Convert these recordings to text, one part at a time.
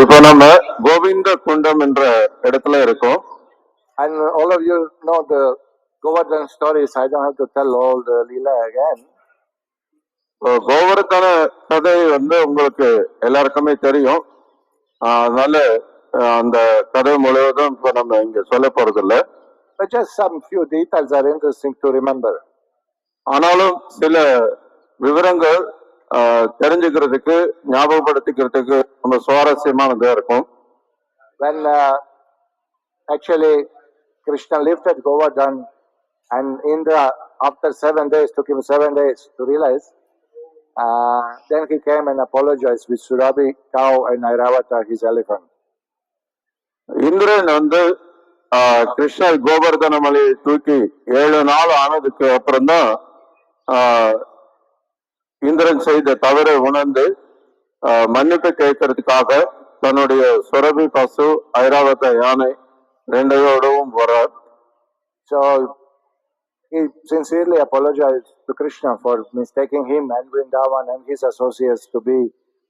இப்போ நம்ம கோவிந்த குண்டம் என்ற இடத்துல இருக்கோம். And all of you know the Govardhan stories. I don't have to tell all the Leela again. Govardhana கதை உங்களுக்கு எல்லாருக்குமே தெரியும். அதனால அந்த கதை முழுவதும் இப்ப நம்ம இங்க சொல்ல போறது இல்ல. But just some few details are interesting to remember. ஆனாலும் சில விவரங்கள் தெரிஞ்சுக்கிறதுக்கு ஞாபகப்படுத்திக்கிறதுக்கு ரொம்ப சுவாரஸ்யமானதா இருக்கும். When actually Krishna lived at Govardhan and Indra, after 7 days, took him 7 days to realize, then he came and apologized with Surabhi cow and Airavata, his elephant. Indiran கிருஷ்ணர் கோவர்தன மலையை தூக்கி 7 நாள் ஆனதுக்கு அப்புறம் தான் இந்திரன் செய்த தவறை உணர்ந்து மன்னிப்பு கேட்கறதுக்காக தன்னுடைய சுரபி பசு ஐராவத யானை ரெண்டையோடவும் வரார். So he sincerely apologized to Krishna for mistaking him and Vrindavan and his associates to be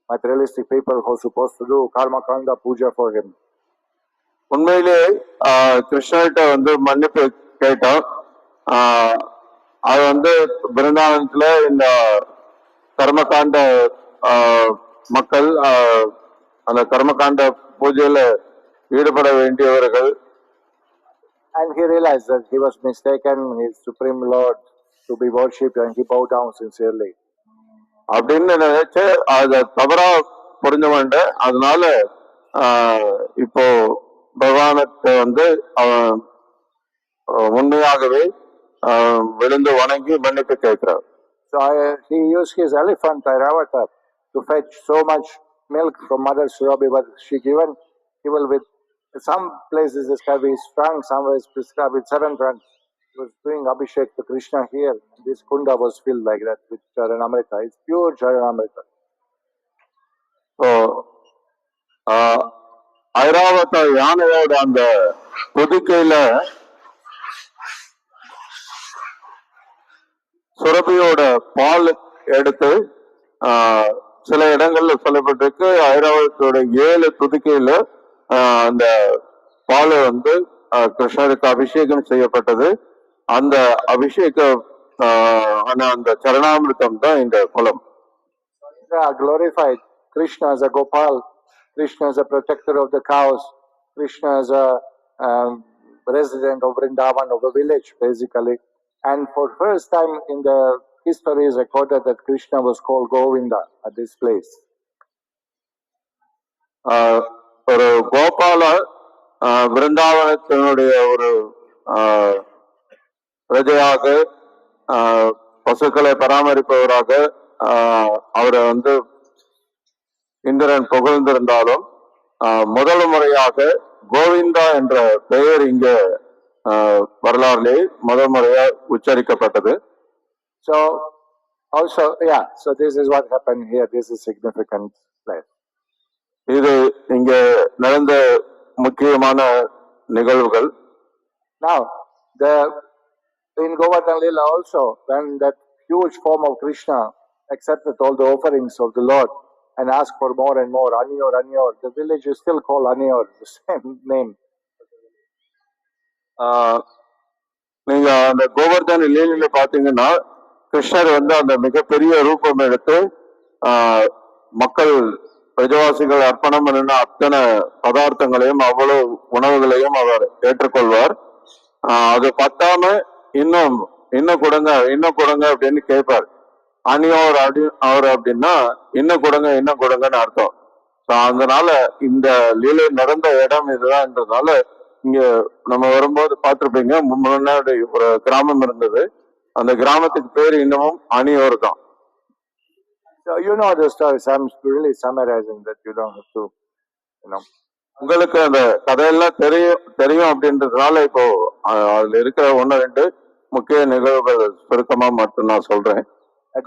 materialistic people who are supposed to do karma kanda puja for him. உண்மையிலே கிருஷ்ணர்கிட்ட மன்னிப்பு கேட்டான். அது பிருந்தாவனத்துல இந்த கர்மகாண்ட மக்கள் அந்த கர்மகாண்ட பூஜையில ஈடுபட வேண்டியவர்கள். And he realized that he was mistaken, his supreme lord to be worshipped, and he bowed down sincerely. அப்படின்னு நினைச்சு அத தவறா புரிஞ்சவன். அதனால இப்போ பகவானுக்கு அவன் உண்மையாகவே விழுந்து வணங்கி மன்னிப்பு கேட்கிறார். So he used his elephant Airavata to fetch so much milk from Mother Surabhi, but she given he will with some places described his trunk, somewhere is prescribed with 7 trunks. He was doing Abhishek to Krishna here. This kunda was filled like that with Charanamrita. It's pure Charanamrita. So Airavata யானையோட அந்த புதுக்கையில சுரபியோட பால் எடுத்து சில இடங்கள்ல சொல்லப்பட்டிருக்கு. ஐராவதத்தோட 7 துதிக்கையில அந்த பால் கிருஷ்ணருக்கு அபிஷேகம் செய்யப்பட்டது. அந்த அபிஷேக அந்த சரணாமிருத்தம் தான் இந்த குளம். Glorified Krishna as a Gopal, Krishna as a protector of the cows, Krishna as a resident of Vrindavan, of the village basically. And for first time in the history is recorded that Krishna was called Govinda at this place. ஒரு கோபால விருந்தாவனத்தினுடைய ஒரு பிரஜையாக பசுக்களை பராமரிப்பவராக அவரை இந்திரன் புகழ்ந்திருந்தாலும் முதல் முறையாக கோவிந்தா என்ற பெயர் இங்க வரலாறுலே முதல் முறையா உச்சரிக்கப்பட்டது. So also so this is what happened here. This is significant place. இது இங்க நடந்த முக்கியமான நிகழ்வுகள். Now in Govardhan Lila also, when that huge form of Krishna accepted all the offerings of the Lord and asked for more and more, Aniyor, Aniyor, the village is still called Aniyor, the same name. நீங்க அந்த கோவர்தன் லீலையில பாத்தீங்கன்னா கிருஷ்ணர் அந்த மிகப்பெரிய ரூபம் எடுத்து மக்கள் பிரஜவாசிகள் அர்ப்பணம் பண்ணின அத்தனை பதார்த்தங்களையும் அவ்வளவு உணவுகளையும் அவர் ஏற்றுக்கொள்வார். அது பத்தாம இன்னும் கொடுங்க அப்படின்னு கேட்பார். அணியோர் அவர் அப்படின்னா இன்னும் கொடுங்கன்னு அர்த்தம். அதனால இந்த லீலை நடந்த இடம் இதுதான்றதுனால இங்க நம்ம வரும்போது பார்த்திருப்பீங்க, முன்னாடி ஒரு கிராமம் இருந்தது. அந்த கிராமத்துக்கு பேர் இன்னமும் அணியோர் தான். So you know the stories. I'm really summarizing that. You don't have to, உங்களுக்கு அந்த கதையெல்லாம் தெரியும் அப்படின்றதுனால இப்போ அதுல இருக்கிற 1-2 முக்கிய நிகழ்வுகள் சுருக்கமா மட்டும் நான் சொல்றேன்.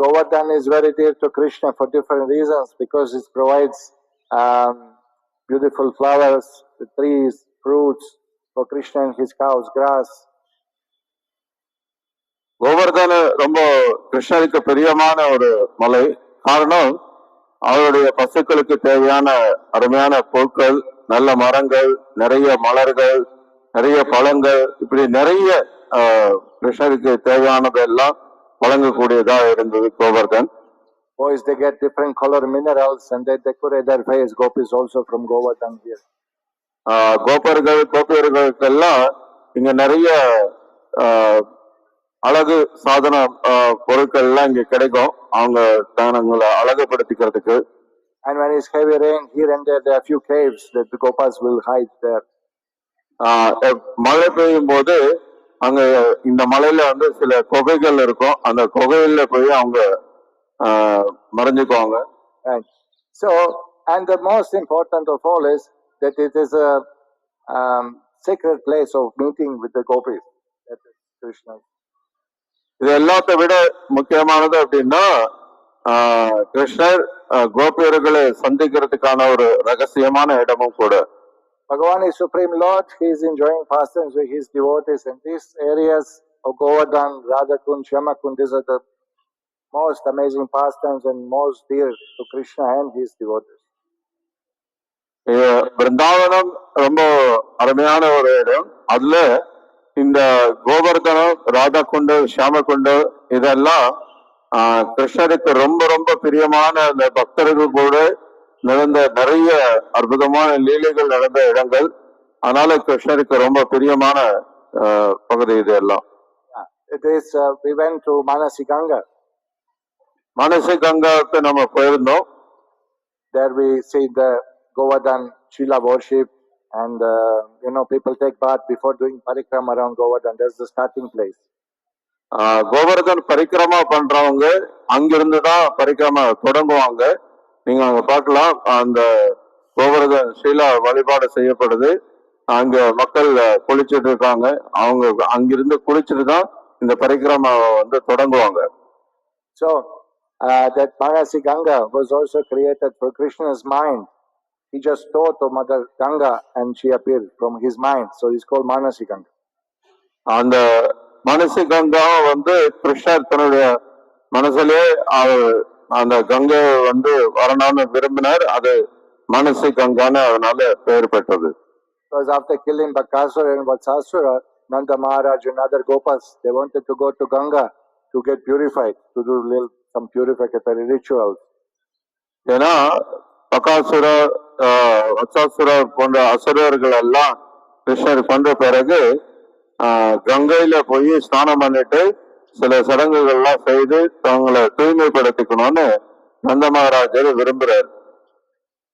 Govardhan is very dear to Krishna for different reasons, because it provides beautiful flowers, trees, fruits for Krishna and his cows, grass. Govardhana ரொம்ப கிருஷ்ணருக்கு பிரியமான ஒரு மலை. காரணம் அவருடைய பசுக்களுக்கு தேவையான அருமையான பொருட்கள், நல்ல மரங்கள், நிறைய மலர்கள், நிறைய பழங்கள், இப்படி நிறைய கிருஷ்ணருக்கு தேவையானதெல்லாம் வழங்கக்கூடியதா இருந்தது Govardhan. Boys, they get different color minerals and they decorate their face. Gopis also from Govardhan here. கோபியர்களுக்கெல்லாம் இங்க நிறைய அழகு சாதன பொருட்கள் எல்லாம் இங்க கிடைக்கும், அவங்க தங்களை அழகுபடுத்திக்கிறதுக்கு. And when it's heavy rain, here and there are few caves that the Gopas will hide there. மழை பெய்யும் போது அங்க இந்த மலையில வந்து சில குகைகள் இருக்கும், அந்த குகையில போய் அவங்க மறைஞ்சுக்குவாங்க. Right. So, and the most important of all is that it is a sacred place of meeting with the Gopis. That is Krishna. இது எல்லாத்த விட முக்கியமானது அப்படின்னா கிருஷ்ணர் கோபியர்களை சந்திக்கிறதுக்கான ஒரு ரகசியமான இடமும் கூட. Bhagavan is Supreme Lord. He is enjoying pastimes with his devotees, and these areas of Govardhan, Radhakund, Shyamakund, these are the most amazing pastimes and most dear to Krishna and his devotees. Brindavanam ரொம்ப அருமையான ஒரு இடம். அதுல இந்த கோவர்தனம், ராதாகுண்டு, ஷியாமகுண்டு இதெல்லாம் கிருஷ்ணருக்கு ரொம்ப ரொம்ப பிரியமான அந்த பக்தர்கள் கூட நடந்த நிறைய அற்புதமான லீலைகள் நடந்த இடங்கள். அதனால கிருஷ்ணருக்கு ரொம்ப பிரியமான பகுதி இது எல்லாம். It is we went to Manasi Ganga. Manasi Gangaக்கு நம்ம போயிருந்தோம். There we see the Govardhan Shila worship, and people take bath before doing parikrama around Govardhan. That's the starting place. Govardhan parikrama பண்றவங்க அங்கிருந்து தான் பரிக்கிரமா தொடங்குவாங்க. நீங்க அங்க பார்க்கலாம், அந்த கோவர்தன் ஷீலா வழிபாடு செய்யப்படுது. அங்க மக்கள் குளிச்சுட்டு இருக்காங்க, அவங்க அங்கிருந்து குளிச்சுட்டு தான் இந்த பரிக்கிரமா வந்து தொடங்குவாங்க. So that Manasi Ganga was also created for Krishna's mind. He just thought of Mother Ganga and she appeared from his mind. So it's called Manasi Ganga. அந்த மனசு கங்கா வந்து கிருஷ்ணர் தன்னுடைய மனசுலே அந்த கங்கை வந்து வரணும்னு விரும்பினார். அது மனசு கங்கான்னு அதனால பெயர் பெற்றது. Because after killing Bakasura and Vatsasura, Nanda Maharaj and other Gopas, they wanted to go to Ganga to get purified, to do some purificatory rituals. ஏன்னா பகாசுர, வத்சாசுர போன்ற அசுரர்கள் எல்லாம் கிருஷ்ணர் கொண்ட பிறகு கங்கையில போய் ஸ்நானம் பண்ணிட்டு சில சடங்குகள்லாம் செய்து தங்களை தூய்மைப்படுத்திக்கணும்னு நந்த மகாராஜர் விரும்புறாரு.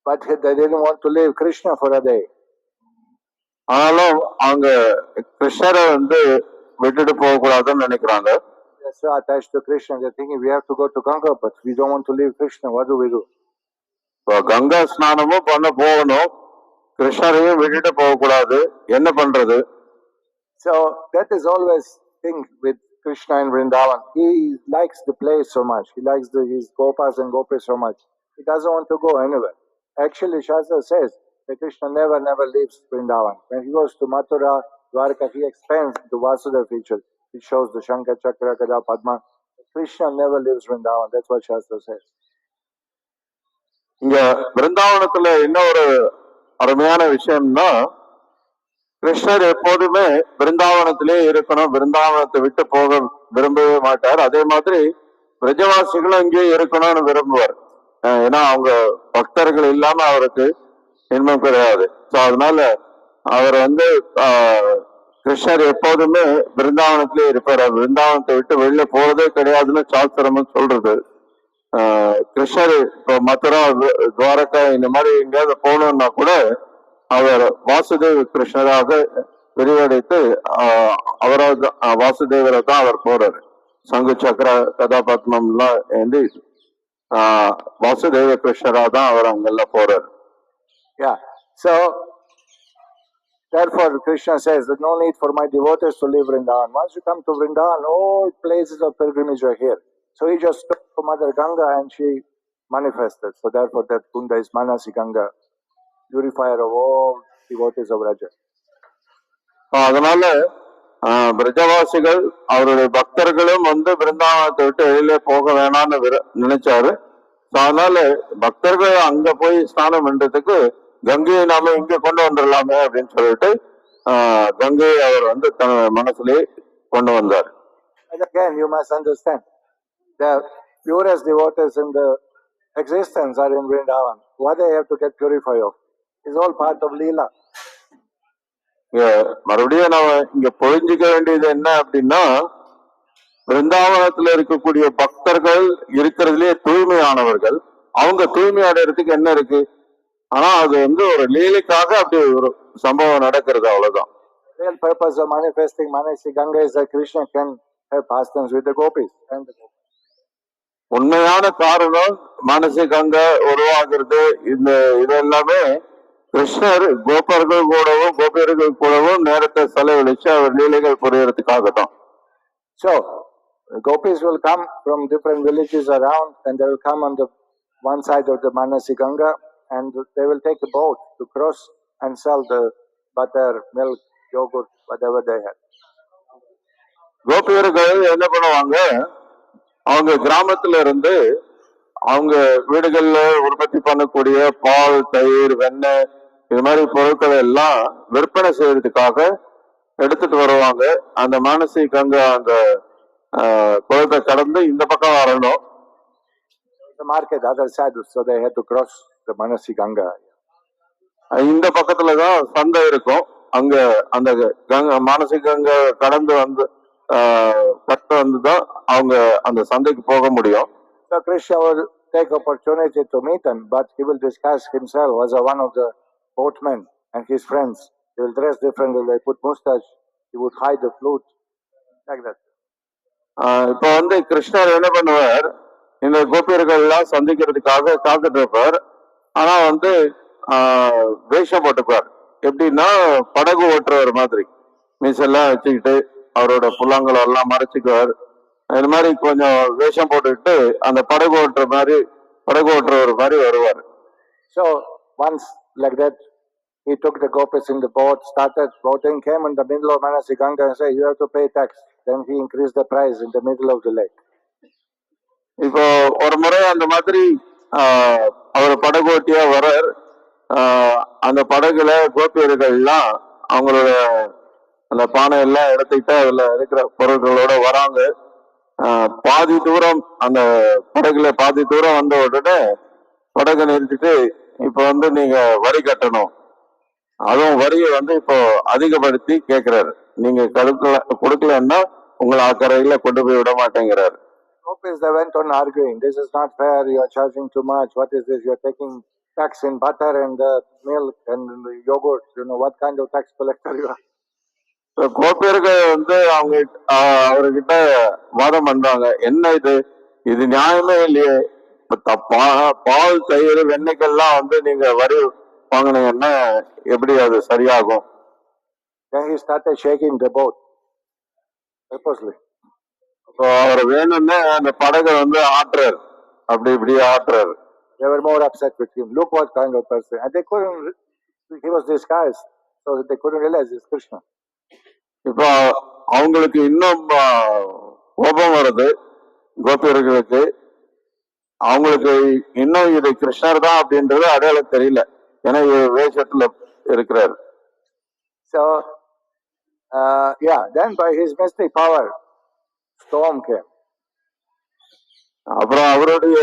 But they didn't want to leave Krishna for a day. ஆனாலும் அவங்க கிருஷ்ணரை வந்து விட்டுட்டு போக கூடாதுன்னு நினைக்கிறாங்க. They're so attached to Krishna, they're thinking we have to go to Ganga, but we don't want to leave Krishna. What do we do? Ganga ஸ்நானமும் பண்ண போகணும், கிருஷ்ணரையும் விட்டுட்டு போக கூடாது, என்ன பண்றது? So that is always thing with Krishna in Vrindavan. He likes the place so much. He likes his Gopas and Gopis so much. He doesn't want to go anywhere. Actually, Shastra says that Krishna never leaves Vrindavan. When he goes to Mathura, Dwarka, he expands the Vasudeva feature. He shows the Shankar, Chakra, Gada, Padma. Krishna never leaves Vrindavan. That's what Shastra says. இங்க பிருந்தாவனத்துல என்ன ஒரு அருமையான விஷயம்னா, கிருஷ்ணர் எப்போதுமே பிருந்தாவனத்திலே இருக்கணும், பிருந்தாவனத்தை விட்டு போக விரும்பவே மாட்டார். அதே மாதிரி பிரஜவாசிகளும் இங்கே இருக்கணும்னு விரும்புவார். ஏன்னா அவங்க பக்தர்கள் இல்லாம அவருக்கு இன்பம் கிடையாது. ஸோ அதனால அவர் வந்து கிருஷ்ணர் எப்போதுமே பிருந்தாவனத்திலே இருப்பார். பிருந்தாவனத்தை விட்டு வெளியில போறதே கிடையாதுன்னு சாஸ்திரமும் சொல்றது. கிருஷ்ணர் இப்போ மதுரா, துவாரகா இந்த மாதிரி எங்கேயாவது போகணும்னா கூட அவர் வாசுதேவ கிருஷ்ணராக விரிவடைத்து அவராக வாசுதேவரை தான் அவர் போறாரு. சங்கு சக்கர கதாபாத்மம் எல்லாம் ஏந்தி வாசுதேவ கிருஷ்ணரா தான் அவர் அங்கெல்லாம் போறாரு. Yeah. So therefore Krishna says that no need for my devotees to leave Vrindavan. Once you come to Vrindavan, all places of pilgrimage are here. So he just took to Mother Ganga and she manifested. So therefore that Kunda is Manasi Ganga, purifier of all devotees of Raja. அதனால பிரஜவாசிகள் அவருடைய பக்தர்களும் வந்து பிருந்தாவனத்தை விட்டு வெளியில போக வேணாம்னு நினைச்சாரு. அதனால பக்தர்கள் அங்க போய் ஸ்நானம் பண்றதுக்கு கங்கையை நாம இங்க கொண்டு வந்துடலாமே அப்படின்னு சொல்லிட்டு கங்கையை அவர் வந்து தன் மனசுலயே கொண்டு வந்தார். And again, you must understand, the purest devotees in the existence are in Vrindavan. What they have to get purified of is all part of Leela. மறுபடியும் நாம இங்க புரிஞ்சுக்க வேண்டியது என்ன அப்படின்னா, பிருந்தாவனத்துல இருக்கக்கூடிய பக்தர்கள் இருக்கிறதுலே தூய்மையானவர்கள். அவங்க தூய்மை அடையறதுக்கு என்ன இருக்கு? ஆனா அது வந்து ஒரு லீலைக்காக அப்படி ஒரு சம்பவம் நடக்கிறது, அவ்வளவுதான். Real purpose of manifesting Manasi Ganga is that Krishna can have pastimes with the gopis. உண்மையான காரணம் மானசி கங்கை உருவாகிறது, இந்த இதெல்லாமே கிருஷ்ணர் கோபர்கள் கூடவும் கோபியர்கள் கூடவும் நேரத்தை செலவழிச்சு அவர் லீலைகள் புரியறதுக்காக தான். So, the gopis will come from different villages around and they will come on the one side of the Manasi Ganga and they will take a boat to cross and sell the butter, milk, yogurt, whatever they have. கோபியர்கள் என்ன பண்ணுவாங்க, அவங்க கிராமத்துல இருந்து அவங்க வீடுகள்ல உற்பத்தி பண்ணக்கூடிய பால், தயிர், வெண்ணெய் இது மாதிரி பொருட்களை எல்லாம் விற்பனை செய்யறதுக்காக எடுத்துட்டு வருவாங்க. அந்த மானசி கங்கை அந்த குளத்தை கடந்து இந்த பக்கம் வரணும். The market other side, so they had to cross the Manasi Ganga. இந்த பக்கத்துலதான் சந்தை இருக்கும். அங்க அந்த கங்கை மானசி கங்கை கடந்து வந்து வந்துதான் அவங்க அந்த சந்தைக்கு போக முடியும். So Krishna will take opportunity to meet them, but he will disguise himself as one of the boatmen and his friends. He will dress differently. They put mustache. He would hide the flute, like that. இப்ப வந்து கிருஷ்ணர் என்ன பண்ணுவார், இந்த கோபியர்கள் எல்லாம் சந்திக்கிறதுக்காக காத்துட்டு இருப்பார். ஆனா வந்து வேஷம் போட்டுப்பார். எப்படின்னா படகு ஓட்டுறவர் மாதிரி மீசெல்லாம் வச்சுக்கிட்டு அவரோட புல்லாங்களை எல்லாம் மறைச்சிக்குவார். இது மாதிரி கொஞ்சம் வேஷம் போட்டுக்கிட்டு அந்த படகு ஓட்டுறவர் மாதிரி வருவார். So once like that, he took the gopis in the boat, started boating, came in the middle of Manasi Ganga and said, "You have to pay tax." Then he increased the price in the middle of the lake. இப்போ ஒரு முறை அந்த மாதிரி அவர் படகு ஓட்டியா வர்றார். அந்த படகுல கோபியர்கள்லாம் அவங்களோட அந்த பானை எல்லாம் எடுத்துக்கிட்டு அதுல இருக்கிற பொருட்களோட வராங்க. பாதி தூரம் அந்த படகுல பாதி தூரம் வந்த உடனே படகை நிறுத்திட்டு, இப்ப வந்து நீங்க வரி கட்டணும், அதுவும் வரியை வந்து இப்போ அதிகப்படுத்தி கேட்கிறாரு. நீங்க கொடுக்கலன்னா உங்களை அக்கறையில கொண்டு போய் விட மாட்டேங்கிறாரு. Gopis, they went on arguing, "This is not fair, you are charging too much, what is this, you are taking tax in butter and milk and yogurt, what kind of tax collector you are?" கோபியர்கள் வந்து அவர்கிட்ட வாதம் பண்றாங்க, என்ன இது நியாயமே இல்லையே, பால், தயிர், வெண்ணெய்க்கெல்லாம் வந்து நீங்க வரி வாங்கினீங்கன்னா எப்படி அது சரியாகும்? Then he started shaking the boat purposely. அவர் வேணும்னு அந்த படகை வந்து ஆட்டுறாரு, அப்படி இப்படி ஆட்டுறாரு. They were more upset with him. Look what kind of person. And they couldn't, he was disguised, so they couldn't realize it's Krishna. இப்போ அவங்களுக்கு இன்னும் கோபம் வருது கோபியர்களுக்கு. அவங்களுக்கு இன்னும் இது கிருஷ்ணர் தான் அப்படின்றது அடையாளம் தெரியல, ஏன்னா வேஷத்துல இருக்கிறார். So then by his mystic power storm came. அப்புறம் அவருடைய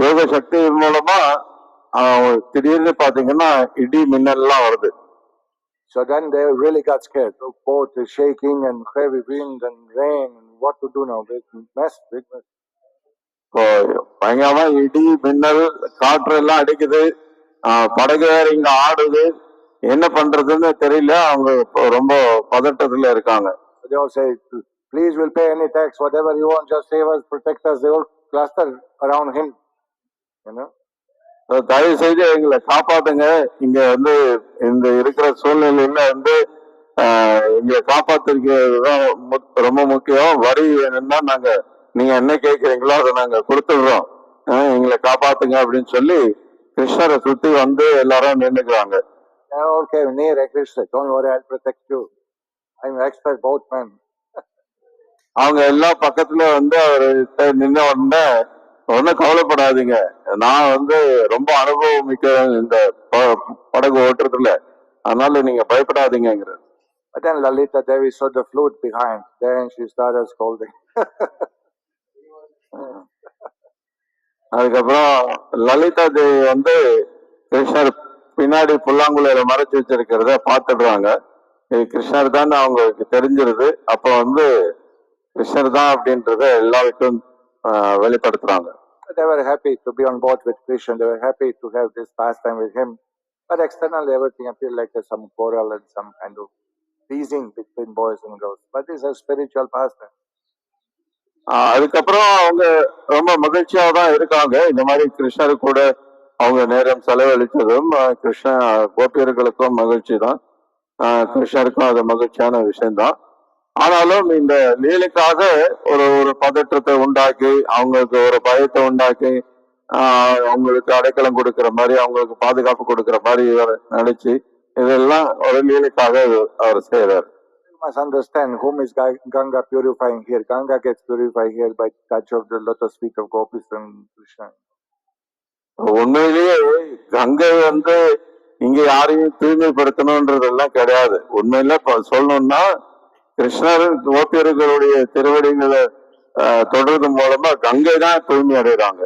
யோக சக்தி மூலமா திடீர்னு பாத்தீங்கன்னா இடி மின்னல்லாம் வருது. So then they really got scared. The boat is shaking and heavy wind and rain. And what to do now? Big mess. பயங்கரமா இடி, மின்னல், காற்று எல்லாம் அடிக்குது, படகு வேற இங்க ஆடுது, என்ன பண்றதுன்னு தெரியல. அவங்க ரொம்ப பதட்டத்துல இருக்காங்க. They all say, "Please, we'll pay any tax, whatever you want, just save us, protect us." They all cluster around him, தயவு செய்து எங்களை காப்பாத்துங்க, இங்க வந்து இந்த இருக்கிற சூழ்நிலையில வந்து எங்களை காப்பாத்திருக்கிறதுதான் ரொம்ப முக்கியம். வரி வேணும்னா நீங்க என்ன கேட்கறீங்களோ அதை நாங்க கொடுத்துடுறோம், எங்களை காப்பாத்துங்க அப்படின்னு சொல்லி கிருஷ்ணரை சுத்தி வந்து எல்லாரும் நின்னுக்கிறாங்க. Okay, near Krishna, don't worry, I'll protect you. I'm an expert boatman. அவங்க எல்லா பக்கத்துல வந்து அவர் நின்ன உடனே ஒன்னும் கவலைப்படாதீங்க. நான் வந்து ரொம்ப அனுபவம் மிக்க இந்த படகு ஓட்டுறதுல, அதனால நீங்க பயப்படாதீங்கிற. But then Lalita Devi saw the flute behind. Then she started scolding. அதுக்கப்புறம் லலிதா தேவி வந்து கிருஷ்ணர் பின்னாடி புல்லாங்குழல மறைச்சு வச்சிருக்கிறத பாத்துடுறாங்க. இது கிருஷ்ணர் தான் அவங்களுக்கு தெரிஞ்சிருது. அப்ப வந்து கிருஷ்ணர் தான் அப்படின்றத எல்லாருக்கும் வெளிப்படுத்துறாங்க. They were happy to be on board with Krishna. They were happy to have this pastime with him. But externally, everything appeared like there's some quarrel and some kind of teasing between boys and girls. But this is a spiritual pastime. அதுக்கப்புறம் அவங்க ரொம்ப மகிழ்ச்சியா தான் இருக்காங்க. இந்த மாதிரி கிருஷ்ணரு கூட அவங்க நேரம் செலவழித்ததும் கிருஷ்ண கோபியர்களுக்கும் மகிழ்ச்சி தான், கிருஷ்ணருக்கும் அது மகிழ்ச்சியான விஷயம்தான். ஆனாலும் இந்த லீலைக்காக ஒரு ஒரு பதற்றத்தை உண்டாக்கி, அவங்களுக்கு ஒரு பயத்தை உண்டாக்கி, அவங்களுக்கு அடைக்கலம் கொடுக்கிற மாதிரி, அவங்களுக்கு பாதுகாப்பு கொடுக்கிற மாதிரி நினைச்சு இதெல்லாம் ஒரு லீலைக்காக அவர் செய்யறாரு. You must understand whom is Ganga purifying here. Ganga gets purified here by touch of the lotus feet of Gopis and Krishna. உண்மையிலேயே கங்கை வந்து இங்க யாரையும் தூய்மைப்படுத்தணும்ன்றதெல்லாம் கிடையாது. உண்மையில சொல்லணும்னா கிருஷ்ணர் கோபியர்களுடைய திருவடிகளை தொடர்றது மூலமா கங்கை தான் தூய்மை அடைகிறாங்க.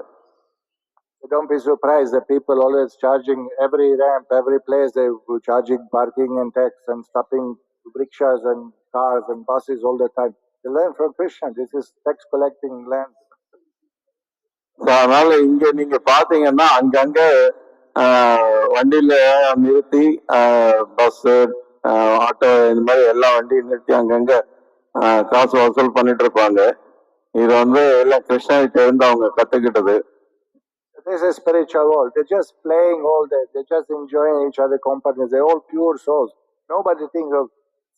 Don't be surprised that people always charging every ramp, every place they were charging parking and tax and stopping rickshaws and cars and buses all the time. They learn from Krishna. This is tax collecting land. அதனால இங்க நீங்க பாத்தீங்கன்னா அங்கங்க வண்டியில நிறுத்தி bus auto இந்த மாதிரி எல்லா வண்டியும் நிறுத்தி அங்கங்க காசு வசூல் பண்ணிட்டு இருப்பாங்க. இது வந்து எல்லாம் கிருஷ்ணகிட்ட இருந்து அவங்க கத்துக்கிட்டது. This is spiritual world. They're just playing all day. They're just enjoying each other company. They're all pure souls. Nobody thinks of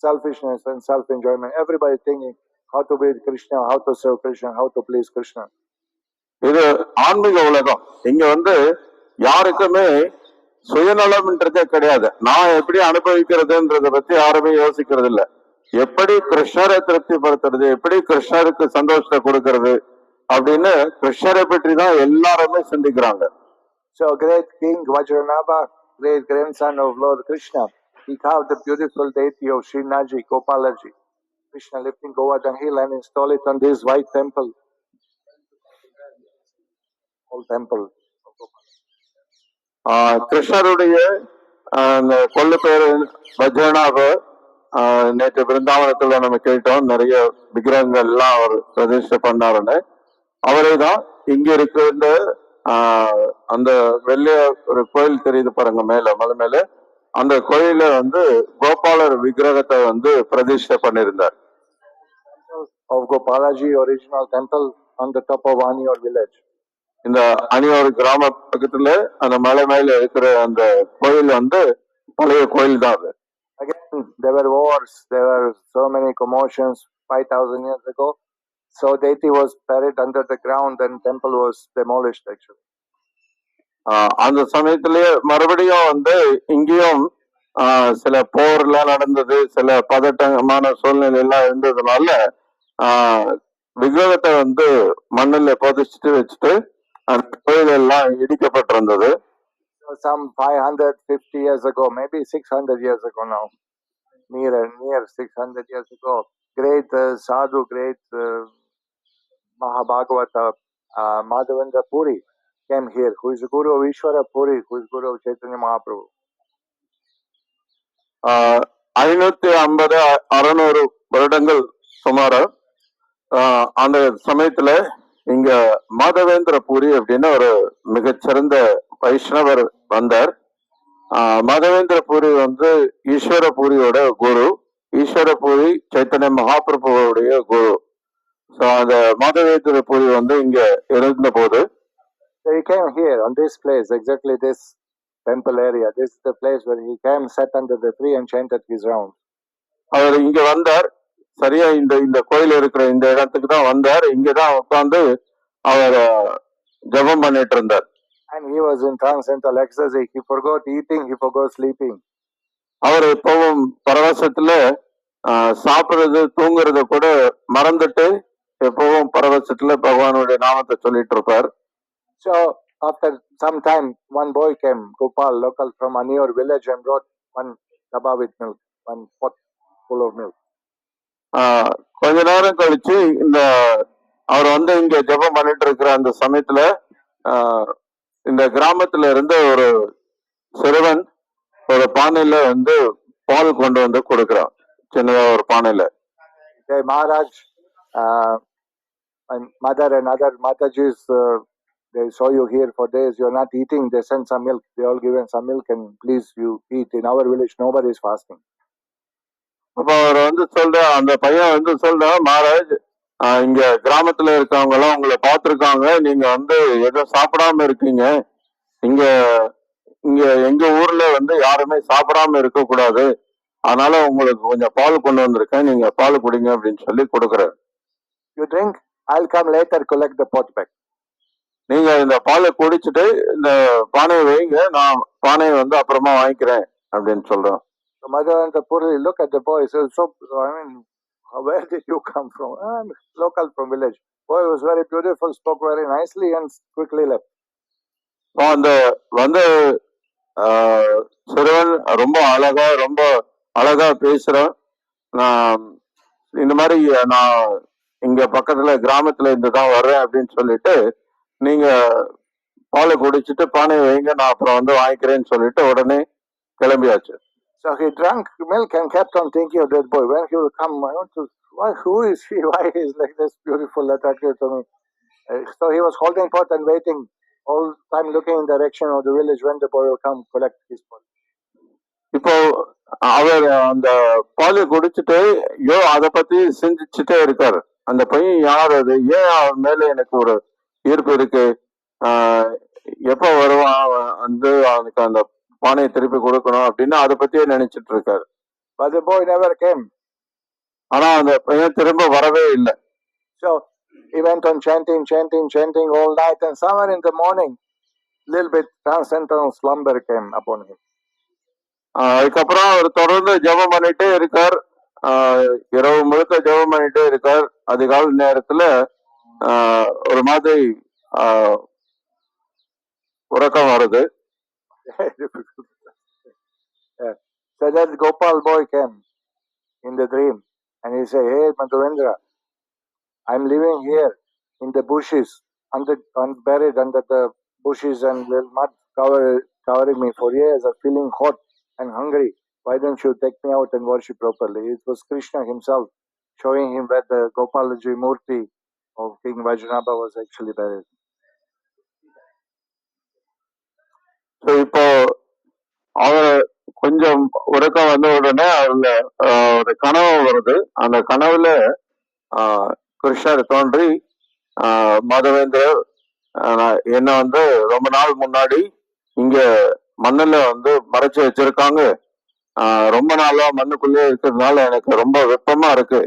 selfishness and self-enjoyment. Everybody thinking how to be Krishna, how to serve Krishna, how to please Krishna. இது ஆன்மீக உலகம். இங்க வந்து யாருக்குமே சுயநலம்ன்றதே கிடையாது. நான் எப்படி அனுபவிக்கிறதுன்றத பத்தி யாருமே யோசிக்கிறது இல்ல. எப்படி கிருஷ்ணரை திருப்திப்படுத்துறது, எப்படி கிருஷ்ணருக்கு சந்தோஷத்தை கொடுக்கறது அப்படின்னு கிருஷ்ணரை பற்றி தான் எல்லாருமே சிந்திக்கிறாங்க. So great King Vajranabha, great grandson of Lord Krishna, he carved the beautiful deity of Srinaji, Gopalaji. Krishna lifting Govardhan hill and install it on this white temple. Whole temple. கிருஷ்ணருடைய அந்த கொள்ளு பேரு வஜ்ரநாப நேற்று பிருந்தாவனத்துல நம்ம கேட்டோம். நிறைய விக்கிரகங்கள் எல்லாம் அவர் பிரதிஷ்டை பண்ணாருன்னு. அவரே தான் இங்க இருக்கிற அந்த வெள்ளைய ஒரு கோயில் தெரியுது பாருங்க மேல மலை மேல, அந்த கோயில வந்து கோபாலர் விக்கிரகத்தை வந்து பிரதிஷ்டை பண்ணிருந்தார். Of Gopalaji original temple on the top of Anior village. இந்த அணியோர் கிராம பக்கத்துல அந்த மலை மேல இருக்கிற அந்த கோயில் வந்து பழைய கோயில் தான் அது. Again, there were wars, there were so many commotions 5,000 years ago. So deity was buried under the ground and temple was demolished actually. அந்த சமயத்திலேயே மறுபடியும் வந்து இங்கேயும் சில போர்லாம் நடந்தது, சில பதட்டமான சூழ்நிலை எல்லாம் இருந்ததுனால விக்கிரகத்தை வந்து மண்ணில் புதைச்சிட்டு வச்சுட்டு அந்த கோயில் எல்லாம் இடிக்கப்பட்டிருந்தது. Some 550 years ago, maybe 600 years ago now, near 600 years ago, great sadhu, great Mahabhagavata Madhavendra Puri came here, who is the Guru of Ishvara Puri, who is Guru of Chaitanya Mahaprabhu. 550-600 வருடங்கள் சுமார அந்த சமயத்துல இங்க மாதவேந்திர பூரி அப்படின்னு ஒரு மிகச்சிறந்த வைஷ்ணவர் வந்தார். மாதவேந்திர பூரி வந்து ஈஸ்வர பூரியோட குரு, ஈஸ்வர பூரி சைத்தன்ய மகாபிரபுவோடைய குரு. ஸோ அந்த மாதவேந்திர பூரி வந்து இங்க இருந்த போது he came here on this place, exactly this temple area. This is the place where he came, sat under the tree and chanted his rounds. அவர் இங்க வந்தார். சரியா இந்த கோயில் இருக்கிற இந்த இடத்துக்கு தான் வந்தார். இங்கதான் உட்கார்ந்து அவர் ஜபம் பண்ணிட்டு இருந்தார். And he was in transcendental ecstasy. He forgot eating, he forgot sleeping. அவர் எப்பவும் பரவசத்துல சாப்பிடுறது தூங்குறத கூட மறந்துட்டு எப்பவும் பரவசத்துல பகவானுடைய நாமத்தை சொல்லிட்டு இருப்பார். So after some time, one boy came, Gopal, local from Anur village, and brought one dabba with milk, one pot full of milk. கொஞ்ச நேரம் கழிச்சு அவர் வந்து இங்க ஜெபம் பண்ணிட்டு இருக்கிற அந்த சமயத்துல இந்த கிராமத்துல இருந்து ஒரு சிறுவன் ஒரு பானையில வந்து பால் கொண்டு வந்து கொடுக்கிறான், சின்னதா ஒரு பானையில. Hey Maharaj, my mother and other Matajis, they saw you here for days. You're not eating. They sent some milk. They all given some milk, and please you eat. In our village, nobody is fasting. அப்ப அவர் வந்து அந்த பையன் வந்து மகாராஜ், இங்க கிராமத்துல இருக்கவங்க எல்லாம் உங்களை பார்த்திருக்காங்க, நீங்க வந்து எதுவும் சாப்பிடாம இருக்கீங்க, இங்க இங்க எங்க ஊர்ல வந்து யாருமே சாப்பிடாம இருக்க கூடாது, அதனால உங்களுக்கு கொஞ்சம் பால் கொண்டு வந்திருக்கேன், நீங்க பால் குடிங்க அப்படின்னு சொல்லி கொடுக்குறாரு. You drink, I'll come later collect the pot back. நீங்க இந்த பாலை குடிச்சிட்டு இந்த பானையை வைங்க, நான் பானையை வந்து அப்புறமா வாங்கிக்கிறேன் அப்படின்னு சொல்றோம். So mother and the Puri look at the boy. Says, so I mean, where did you come from? I'm local from village. Boy was very beautiful, spoke very nicely, and quickly left. அந்த வந்து சிறுவன் ரொம்ப அழகா பேசுறான். நான் இந்த மாதிரி நான் இங்க பக்கத்துல கிராமத்துல இருந்து தான் வர்றேன் அப்படின்னு சொல்லிட்டு, நீங்க பாலை குடிச்சிட்டு பானையை வைங்க, நான் அப்புறம் வந்து வாங்கிக்கிறேன்னு சொல்லிட்டு உடனே கிளம்பியாச்சு. So he drank milk and kept on thinking of that boy. When he will come, I want to, who is he? Why he is like this beautiful, attractive to me? So he was holding pot and waiting all time, looking in direction of the village when the boy will come collect his pot. இப்போ அவர் அந்த பாலை குடிச்சிட்டு அதை பத்தி சிந்திச்சுட்டே இருக்காரு. அந்த பையன் யார், அது ஏன் அவன் மேல எனக்கு ஒரு ஈர்ப்பு இருக்கு, எப்ப வருவான் வந்து அவனுக்கு அந்த பானையை திருப்பி கொடுக்கணும் அப்படின்னு அதை பத்தியே நினைச்சிட்டு இருக்காரு. But the boy never came. ஆனா அந்த பையன் திரும்ப வரவே இல்லை. So he went on chanting all night, and somewhere in the morning, little bit transcendental slumber came upon him. அதுக்கப்புறம் அவர் தொடர்ந்து ஜெபம் பண்ணிட்டே இருக்கார், இரவு முழுக்க ஜெபம் பண்ணிட்டே இருக்கார். அதிகாலை நேரத்துல ஒரு மாதிரி உறக்கம் வருது. So that Gopal boy came in the dream, and he said, "Hey Madhavendra, I'm living here in the bushes, buried under the bushes and the mud covering me for years. I'm feeling hot and hungry. Why don't you take me out and worship properly?" It was Krishna himself showing him where the Gopalaji Murti of King Vajranabha was actually buried. So இப்போ அவர் கொஞ்சம் உறக்கம் வந்த உடனே அவர்ல ஒரு கனவு வருது. அந்த கனவுல கிருஷ்ணர் தோன்றி, மாதவேந்தர், என்ன வந்து ரொம்ப நாள் முன்னாடி இங்க மண்ணுல வந்து மறைச்சு வச்சிருக்காங்க, ரொம்ப நாளா மண்ணுக்குள்ளே இருக்கிறதுனால எனக்கு ரொம்ப வெப்பமா இருக்கு,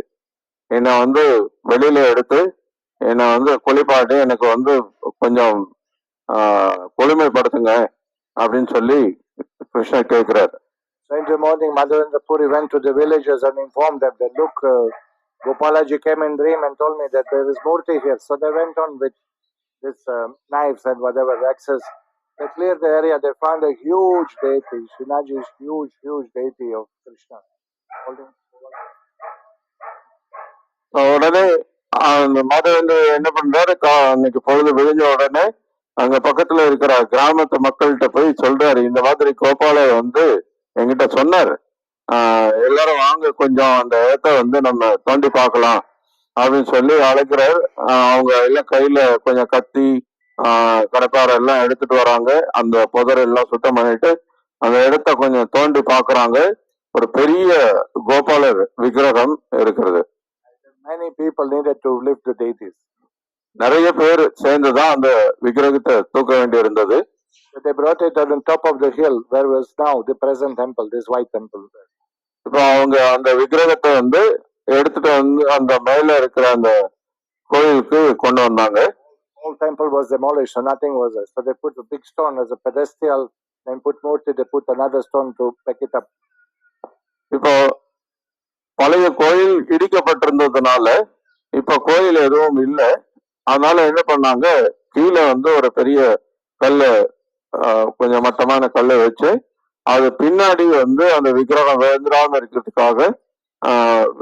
என்னை வந்து வெளியில எடுத்து என்னை வந்து குளிப்பாட்டி எனக்கு வந்து கொஞ்சம் குளுமைப்படுத்துங்க அப்படின்னு சொல்லி கிருஷ்ணர் கேட்கிறார். So in the morning, Madhavendra Puri went to the villagers and informed them that, look, Gopalaji came in dream and told me that there is Murti here. So they went on with this knives and whatever axes. They cleared the area. They found a huge deity, Shinaji's huge deity of Krishna. உடனே அந்த மாதவேந்தர் என்ன பண்றாரு, அன்னைக்கு பொழுது விழிஞ்ச உடனே அங்க பக்கத்துல இருக்கிற கிராமத்து மக்கள்கிட்ட போய் சொல்றாரு, இந்த மாதிரி கோபால வந்து என்கிட்ட சொன்னார், எல்லாரும் வாங்க கொஞ்சம் அந்த இடத்த வந்து நம்ம தோண்டி பார்க்கலாம் அப்படின்னு சொல்லி அழைக்கிறார். அவங்க எல்லாம் கையில கொஞ்சம் கத்தி கடப்பாறை எல்லாம் எடுத்துட்டு வராங்க. அந்த புதர் எல்லாம் சுத்தம் பண்ணிட்டு அந்த இடத்த கொஞ்சம் தோண்டி பாக்குறாங்க. ஒரு பெரிய கோபாலர் விக்கிரகம் இருக்கிறது. Many people needed to lift the deities. நிறைய பேர் சேர்ந்துதான் அந்த விக்கிரகத்தை தூக்க வேண்டி இருந்தது. They brought it on top of the hill where was now the present temple, this white temple. இப்போ அவங்க அந்த விக்கிரகத்தை வந்து எடுத்துட்டு வந்து அந்த மேல இருக்கிற அந்த கோயிலுக்கு கொண்டு வந்தாங்க. Whole temple was demolished, so nothing was there. So they put a big stone as a pedestal, then put Murti, they put another stone to pick it up. இப்போ பழைய கோயில் இடிக்கப்பட்டிருந்ததுனால இப்ப கோயில் எதுவும் இல்லை. அதனால என்ன பண்ணாங்க, கீழே வந்து ஒரு பெரிய கல்லு, கொஞ்சம் மட்டமான கல்லை வச்சு அது பின்னாடி வந்து அந்த விக்கிரகம் விழுந்துடாம இருக்கிறதுக்காக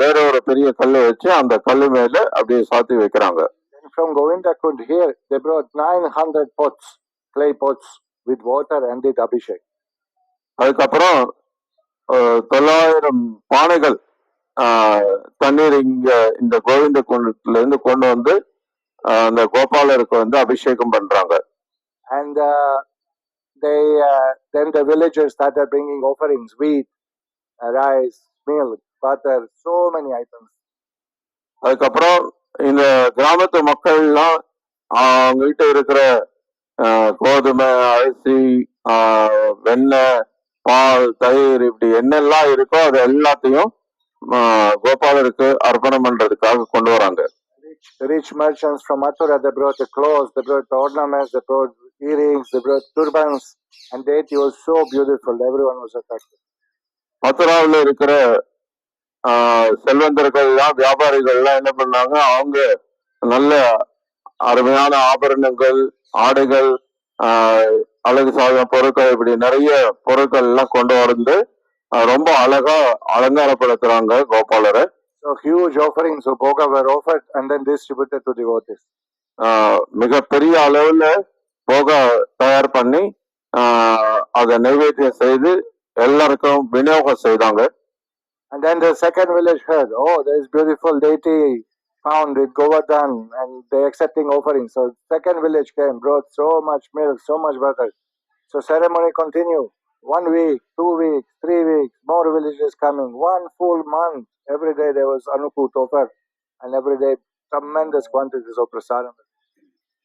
வேற ஒரு பெரிய கல்லை வச்சு அந்த கல்லு மேல அப்படியே சாத்தி வைக்கிறாங்க. Then from Govindakund here, they brought 900 pots, clay pots with water and did Abhishek. அதுக்கப்புறம் 900 பானைகள் தண்ணீர் இங்க இந்த கோவிந்த குண்டத்துல இருந்து கொண்டு வந்து அந்த கோபாலருக்கு வந்து அபிஷேகம் பண்றாங்க. And then the villagers started bringing offerings, wheat, rice, milk, butter, so many items. அதுக்கப்புறம் இந்த கிராமத்து மக்கள் எல்லாம் அவங்க கிட்ட இருக்கிற கோதுமை, அரிசி, வெண்ணெய், பால், தயிர், இப்படி என்னெல்லாம் இருக்கோ அது எல்லாத்தையும் கோபாலருக்கு அர்ப்பணம் பண்றதுக்காக கொண்டு வராங்க. Rich merchants from Mathura, they brought the clothes, they brought the ornaments, they brought earrings, they brought turbans, and deity was so beautiful. Everyone was attracted. மதுராவில் இருக்கிற செல்வந்தர்கள்லாம், வியாபாரிகள்லாம் என்ன பண்ணாங்க, அவங்க நல்ல அருமையான ஆபரணங்கள், ஆடைகள், அழகு சாதன பொருட்கள், இப்படி நிறைய பொருட்கள் எல்லாம் கொண்டு வந்து ரொம்ப அழகா அலங்காரப்படுத்துறாங்க கோபாலரை. So huge offerings of Bhoga were offered and then distributed to devotees. மிகப்பெரிய அளவுல போக தயார் பண்ணி அதை நைவேத்தியம் செய்து எல்லாருக்கும் விநியோகம் செய்தாங்க. And then the second village heard, oh, there is beautiful deity found with Govardhan, and they accepting offerings. So second village came, brought so much milk, so much butter. So ceremony continued. 1 week, 2 weeks, 3 weeks, more villages coming. 1 full month. Every day there was Anuput offer, and every day tremendous quantities of prasadam.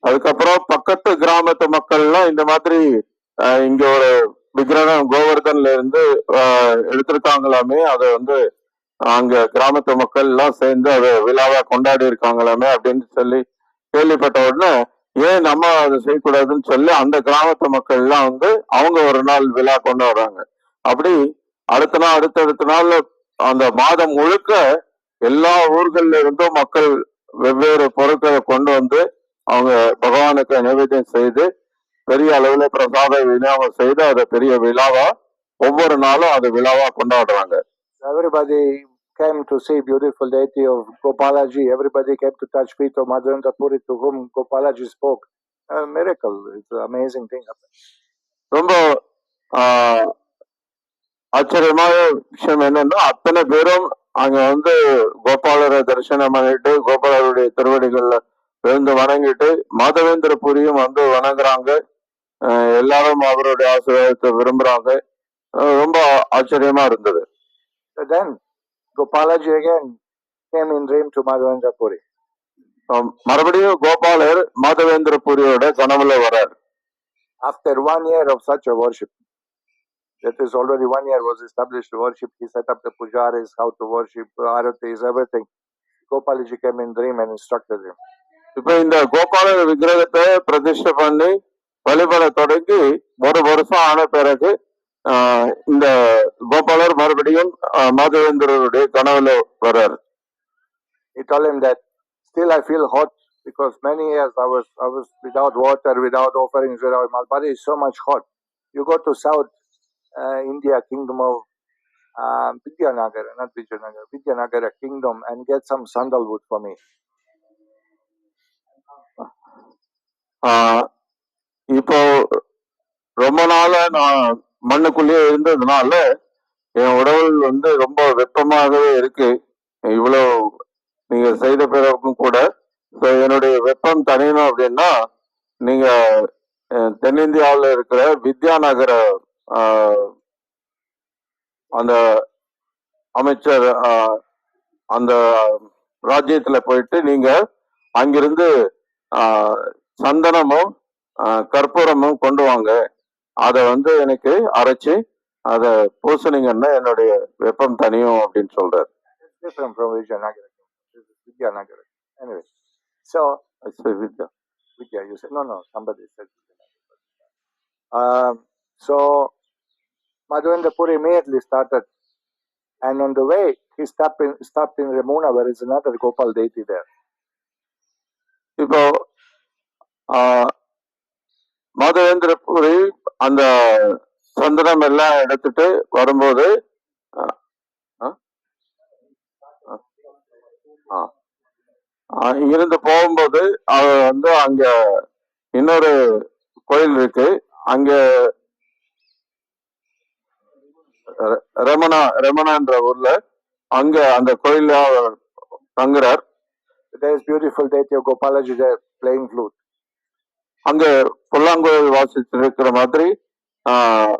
அதுக்கப்புறம் பக்கத்து கிராமத்து மக்கள்லாம் இந்த மாதிரி இங்க ஒரு விக்கிரகம் கோவர்தன்ல இருந்து எடுத்திருக்காங்களாமே, அதை வந்து அங்க கிராமத்து மக்கள் எல்லாம் சேர்ந்து அதை விழாவா கொண்டாடி இருக்காங்களாமே அப்படின்னு சொல்லி கேள்விப்பட்ட உடனே, ஏன் நம்ம அதை செய்யக்கூடாதுன்னு சொல்லி அந்த கிராமத்து மக்கள் எல்லாம் வந்து அவங்க ஒரு நாள் விழா கொண்டாடுறாங்க. அப்படி அடுத்தடுத்த நாள் அந்த மாதம் முழுக்க எல்லா ஊர்கள்ல இருந்தும் மக்கள் வெவ்வேறு பொருட்களை கொண்டு வந்து அவங்க பகவானுக்கு நைவேத்தியம் செய்து பெரிய அளவுல பிரசாத விநியோகம் செய்து அதை பெரிய விழாவா ஒவ்வொரு நாளும் அது விழாவா கொண்டாடுறாங்க. Everybody came to see beautiful deity of Gopalaji. Everybody came to touch feet of Madhavendra Puri, to whom Gopalaji spoke. A miracle. It's an amazing thing happened. ரொம்ப ஆச்சரியமான விஷயம் என்னன்னா, அத்தனை பேரும் அங்க வந்து கோபாலரை தரிசனம் பண்ணிட்டு கோபாலருடைய திருவடிகள்ல விழுந்து வணங்கிட்டு மாதவேந்திர புரியும் வந்து வணங்குறாங்க. எல்லாரும் அவருடைய ஆசீர்வாதத்தை விரும்புறாங்க. ரொம்ப ஆச்சரியமா இருந்தது. Then Gopalaji again came in dream to Madhavendra Puri. மறுபடியும் கோபாலர் மாதவேந்திர புரியோட கனவுல வரார். After 1 year of such a worship, that is already 1 year was established to worship, he set up the pujaris, how to worship, aratis, everything. Gopalaji came in dream and instructed him. இப்ப இந்த கோபாலர் விக்கிரகத்தை பிரதிஷ்டை பண்ணி வழிபட தொடங்கி ஒரு வருஷம் ஆன பிறகு இந்த கோபாலர் மறுபடியும் மாதவேந்திரருடைய கனவுல வர்றார். He told him that still I feel hot because many years I was without water, without offerings, without, my body is so much hot. You go to South India, kingdom of Vidyanagara, not Vijayanagara, Vidyanagara kingdom, and get some sandalwood for me. இப்போ ரொம்ப நாளா நான் மண்ணுக்குள்ளேயே இருந்ததுனால என் உடல் வந்து ரொம்ப வெப்பமாகவே இருக்கு. இவ்வளவு நீங்க செய்த பிறகும் கூட என்னுடைய வெப்பம் தணியணும் அப்படின்னா நீங்க தென்னிந்தியாவில் இருக்கிற வித்யாநகர அந்த அமைச்சர் அந்த ராஜ்யத்துல போயிட்டு நீங்க அங்கிருந்து சந்தனமும் கற்பூரமும் கொண்டு வாங்க, அதை வந்து எனக்கு அரைச்சு அதை பூசணிங்கன்னா என்னுடைய வெப்பம் தனியும் அப்படின்னு சொல்றாரு. Different from Vijayanagara. This is Vidyanagara. Anyway, so I say Vidya. Vidya, you said no. Somebody said so Madhavendra Puri immediately started, and on the way he stopped in Ramuna, where is another Gopal deity there. இப்போ மாதவேந்திர பூரி அந்த சந்தனம் எல்லாம் எடுத்துட்டு வரும்போது அஹ், அஹ், அஹ், இங்கிருந்து போகும்போது அவர் வந்து அங்க இன்னொரு கோயில் இருக்கு. அங்க ரெமனான்ற ஊர்ல அங்க அந்த கோயில்ல அவர் தங்குறார். There is beautiful deity of Gopalaji there playing flute. அங்க புல்லாங்குழல் வாசித்து இருக்கிற மாதிரி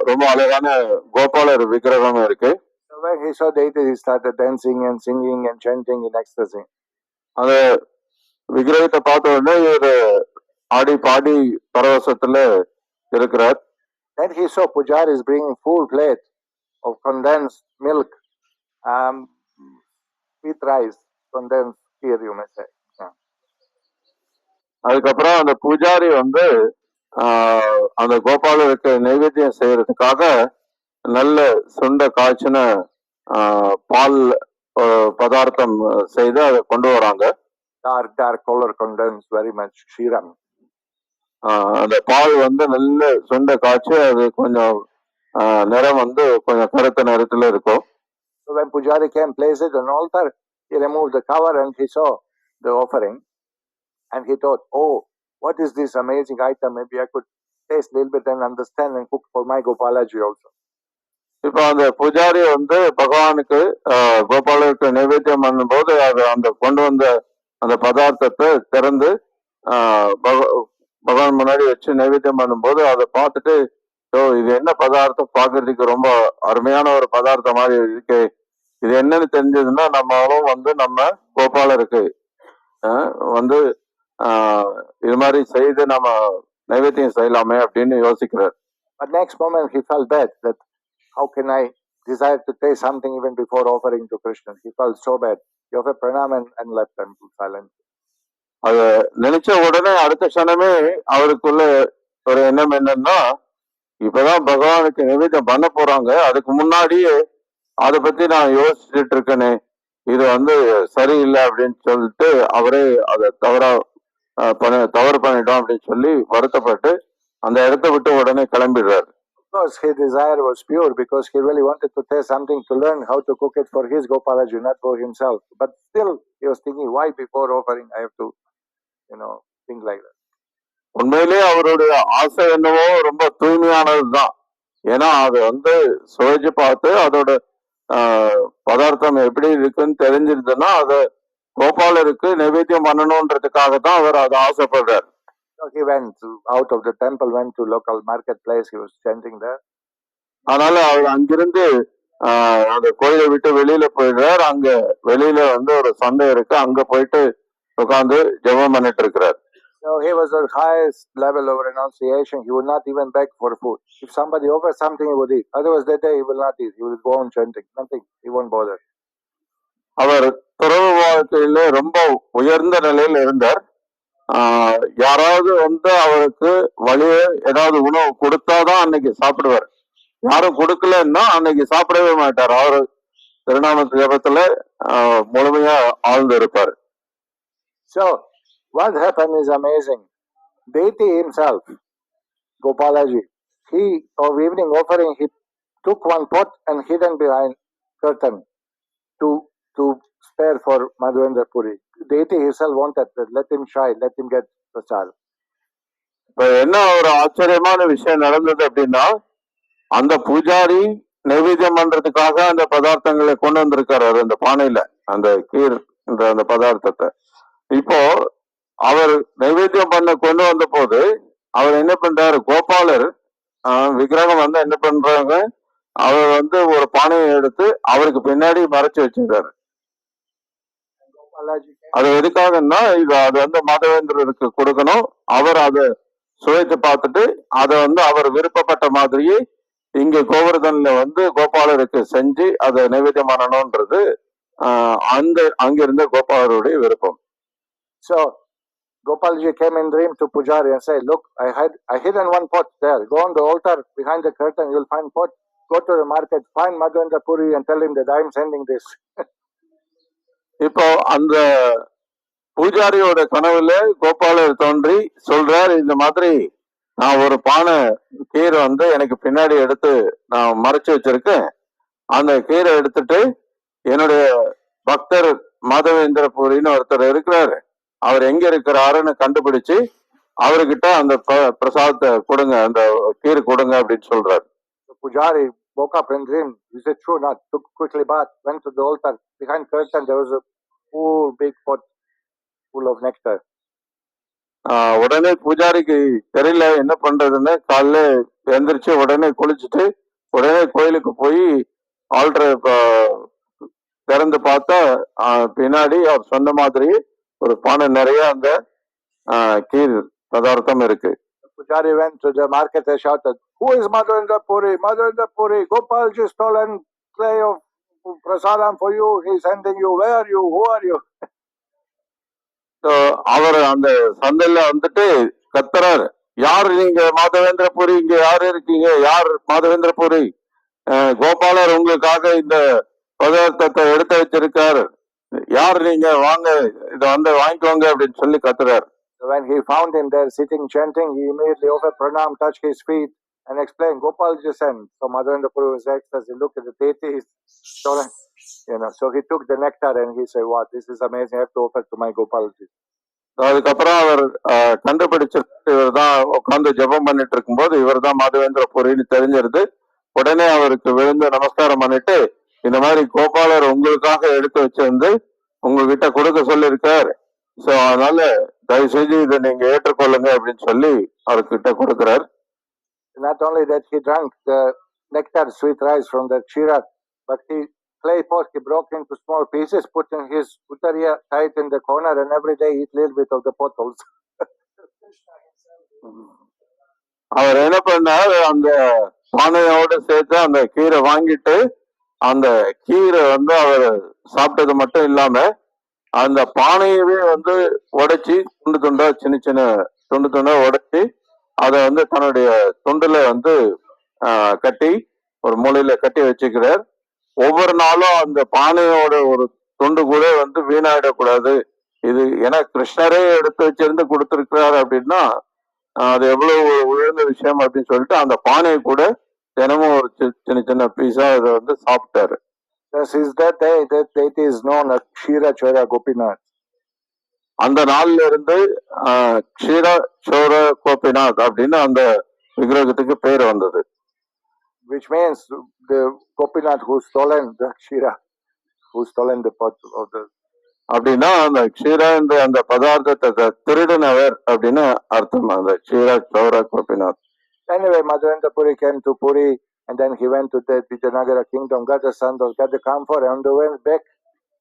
ரொம்ப அழகான கோபாலர் விக்கிரகம் இருக்கு. So when he saw deity, he started dancing and singing and chanting in ecstasy. அந்த விக்கிரகத்தை பார்த்த உடனே இவர் ஆடி பாடி பரவசத்துல இருக்கிறார். Then he saw Pujari is bringing full plate of condensed milk, with rice, condensed here you may say. Yeah. அதுக்கப்புறம் அந்த பூஜாரி வந்து அந்த கோபாலருக்கு நைவேத்தியம் செய்யறதுக்காக நல்ல சுண்ட காய்ச்சின பால் பதார்த்தம் செய்து அதை கொண்டு வராங்க. Dark color condensed very much kshiram. அந்த பால் வந்து நல்ல சுண்ட காய்ச்சி அது கொஞ்சம் நிறம் வந்து கொஞ்சம் கருத்த நிறத்துல இருக்கும். So when Pujari came, placed it on altar, he removed the cover and he saw the offering, and he thought, "Oh, what is this amazing item? Maybe I could taste a little bit and understand and cook for my Gopalaji also." இப்போ அந்த பூஜாரி வந்து பகவானுக்கு கோபாலருக்கு நைவேத்தியம் பண்ணும்போது அது அந்த கொண்டு வந்த அந்த பதார்த்தத்தை திறந்து பகவான் முன்னாடி வச்சு நைவேத்தியம் பண்ணும்போது அதை பார்த்துட்டு, இது என்ன பதார்த்தம், பார்க்கறதுக்கு ரொம்ப அருமையான ஒரு பதார்த்தம் மாதிரி இருக்கு, இது என்னன்னு தெரிஞ்சதுன்னா நம்மளும் வந்து நம்ம கோபாலருக்கு வந்து இது மாதிரி செய்து நம்ம நைவேத்தியம் செய்யலாமே அப்படின்னு யோசிக்கிறார். But next moment he felt bad that how can I desire to taste something even before offering to Krishna. He felt so bad. He offered pranam and left them silent. அத நினைச்ச உடனே அடுத்த க்ஷணமே அவருக்குள்ள ஒரு எண்ணம் என்னன்னா, இப்பதான் பகவானுக்கு நிவேதம் பண்ண போறாங்க, அதுக்கு முன்னாடியே அதை பத்தி நான் யோசிச்சுட்டு இருக்கேனே, இது வந்து சரியில்லை அப்படின்னு சொல்லிட்டு அவரே அதை தவறு பண்ணிட்டோம் அப்படின்னு சொல்லி வருத்தப்பட்டு அந்த இடத்த விட்டு உடனே கிளம்பிடுறாரு. Of course, his desire was pure because he really wanted to taste something to learn how to cook it for his Gopalaji, not for himself. But still, he was thinking, why before offering I have to, think like that. உண்மையிலே அவருடைய ஆசை என்னவோ ரொம்ப தூய்மையானதுதான். ஏன்னா அது வந்து சுவைச்சு பார்த்து அதோட பதார்த்தம் எப்படி இருக்குன்னு தெரிஞ்சிருந்ததுன்னா அதை கோபாலருக்கு நைவேத்தியம் பண்ணணும்ன்றதுக்காக தான் அவர் அதை ஆசைப்படுறார். He went out of the temple, went to local marketplace, he was chanting there. அதனால அவர் அங்கிருந்து அந்த கோயிலை விட்டு வெளியில போயிடுறார். அங்க வெளியில வந்து ஒரு சந்தை இருக்கு, அங்க போயிட்டு உட்கார்ந்து ஜெபம் பண்ணிட்டு இருக்கிறார். So he was the highest level of renunciation. He would not even beg for food. If somebody offers something, he would eat. Otherwise, that day he will not eat. He will go on chanting. Nothing. He won't bother. அவர் துறவு வாழ்க்கையில ரொம்ப உயர்ந்த நிலையில இருந்தார். யாராவது வந்து அவருக்கு வழிய ஏதாவது உணவு கொடுத்தாதான் அன்னைக்கு சாப்பிடுவார். யாரும் கொடுக்கலன்னா அன்னைக்கு சாப்பிடவே மாட்டார். அவரு திருநாம ஜபத்துல முழுமையா ஆழ்ந்து இருப்பார். So what happened is amazing. Deity himself, Gopalaji, he of evening offering, he took one pot and hidden behind curtain to spare for Madhavendra Puri. Deity himself wanted that, let him shine, let him get prasad. இப்ப என்ன ஒரு ஆச்சரியமான விஷயம் நடந்தது அப்படின்னா, அந்த பூஜாரி நைவேத்தியம் பண்றதுக்காக அந்த பதார்த்தங்களை கொண்டு வந்திருக்காரு அந்த பானையில, அந்த கீர் என்ற அந்த பதார்த்தத்தை. இப்போ அவர் நைவேத்தியம் பண்ண கொண்டு வந்த போது அவர் என்ன பண்றாரு, கோபாலர் விக்கிரகம் வந்து என்ன பண்றாங்க, அவர் வந்து ஒரு பானையை எடுத்து அவருக்கு பின்னாடி மறைச்சு வச்சிருக்காரு. அது எதுக்காகன்னா, இது அது வந்து மாதவேந்திரருக்கு கொடுக்கணும், அவர் அதை சுவைத்து பார்த்துட்டு அதை வந்து அவர் விருப்பப்பட்ட மாதிரியே இங்க கோவர்தன்ல வந்து கோபாலருக்கு செஞ்சு அதை நைவேத்தியம் பண்ணணும்ன்றது அங்கிருந்த கோபாலருடைய விருப்பம். So Gopalji came in dream to Pujari and said, "Look, I hidden one pot there. Go on the altar behind the curtain. You'll find pot. Go to the market, find Madhavendra Puri and tell him that I am sending this." இப்போ அந்த பூஜாரியோட கனவுல கோபாலர் தோன்றி சொல்றார், இந்த மாதிரி நான் ஒரு பானை கீரை வந்து எனக்கு பின்னாடி எடுத்து நான் மறைச்சு வச்சிருக்கேன். அந்த கீரை எடுத்துட்டு என்னுடைய பக்தர் மாதவேந்திர பூரின்னு ஒருத்தர் இருக்கிறாரு, அவர் எங்க இருக்கிறாருன்னு கண்டுபிடிச்சு அவர்கிட்ட அந்த பிரசாதத்தை கொடுங்க, அந்த கீரை கொடுங்க அப்படின்னு சொல்றாரு. The pujari woke up and dreamed. He said, true not. Took quickly bath, went to the altar. Behind curtain, there was a full big pot full of nectar. உடனே பூஜாரிக்கு தெரியல என்ன பண்றதுன்னு. காலைல எந்திரிச்சு உடனே குளிச்சுட்டு உடனே கோயிலுக்கு போய் ஆல்டரை திறந்து பார்த்தா பின்னாடி அவர் சொன்ன மாதிரி ஒரு பானை நிறைய அந்த கீர் பதார்த்தம் இருக்கு. The pujari went to the market and shouted, "Who is Madhavendra Puri? Madhavendra Puri! Gopalji stolen tray of prasadam for you. He's sending you. Where are you? Who are you?" அவர் அந்த சந்தையில வந்துட்டு கத்துறாரு, யாரு நீங்க மாதவேந்திர பூரி, இங்க யாரு இருக்கீங்க, யார் மாதவேந்திர பூரி, கோபாலர் உங்களுக்காக இந்த பதார்த்தத்தை எடுத்து வச்சிருக்காரு, யார் நீங்க, வாங்க இத வந்து வாங்கிக்கோங்க அப்படின்னு சொல்லி கத்துறாரு. When he found him there sitting chanting, he immediately offered pranam, touched his feet, and explained, Gopalji sent. So Madhavendra Puri was ecstasy. Look at the deity, he's stolen. So he took the nectar and he said, "Wow, this is amazing. I have to offer to my Gopalji." அதுக்கப்புறம் அவர் கண்டுபிடிச்சு இவர் தான் உட்காந்து ஜெபம் பண்ணிட்டு இருக்கும்போது இவர் தான் மாதவேந்திர பூரின்னு தெரிஞ்சிருது. உடனே அவருக்கு விழுந்து நமஸ்காரம் பண்ணிட்டு, இந்த மாதிரி கோபாலர் உங்களுக்காக எடுத்து வச்சிருந்து உங்ககிட்ட கொடுக்க சொல்லியிருக்காரு, சோ அதனால தயவு செஞ்சு இதை நீங்க ஏற்றுக்கொள்ளுங்க அப்படின்னு சொல்லி அவர்கிட்ட கொடுக்கிறார். Not only that, he drank the nectar, sweet rice from the kshira, but he clay pot he broke into small pieces, put in his uttariya tight in the corner, and every day eat little bit of the pot also. அவர் என்ன பண்ணார், அந்த பானையோட சேர்த்து அந்த கீரை வாங்கிட்டு அந்த கீரை வந்து அவர் சாப்பிட்டது மட்டும் இல்லாம அந்த பானையவே வந்து உடைச்சி துண்டு துண்டா சின்ன சின்ன துண்டு துண்டா உடைச்சி அதை வந்து தன்னுடைய துண்டுல வந்து கட்டி ஒரு மூலையில கட்டி வச்சுக்கிறார். ஒவ்வொரு நாளும் அந்த பானையோட ஒரு துண்டு கூட வந்து வீணாயிடக்கூடாது, இது ஏன்னா கிருஷ்ணரே எடுத்து வச்சிருந்து கொடுத்திருக்கிறார் அப்படின்னா அது எவ்வளவு உயர்ந்த விஷயம் அப்படின்னு சொல்லிட்டு அந்த பானையை கூட தினமும் ஒரு சின்ன சின்ன பீஸா அதை வந்து சாப்பிட்டாரு. This is that day that deity is known as Kshira Chora Gopinath. அந்த நாள்ல இருந்து க்ஷீரா சோர கோபிநாத் அப்படின்னு அந்த விக்கிரகத்துக்கு பேர் வந்தது. Which means the Gopinath who stolen the Kshira, who stolen the pot of the. அப்படின்னா அந்த க்ஷீரா என்ற அந்த பதார்த்தத்தை திருடினவர் அப்படின்னு அர்த்தம் அந்த க்ஷீரா சோர Gopinath. Anyway, Madhavendra Puri came to Puri and then he went to the Vijayanagara kingdom, got the sandal, got the camphor, and on the way back,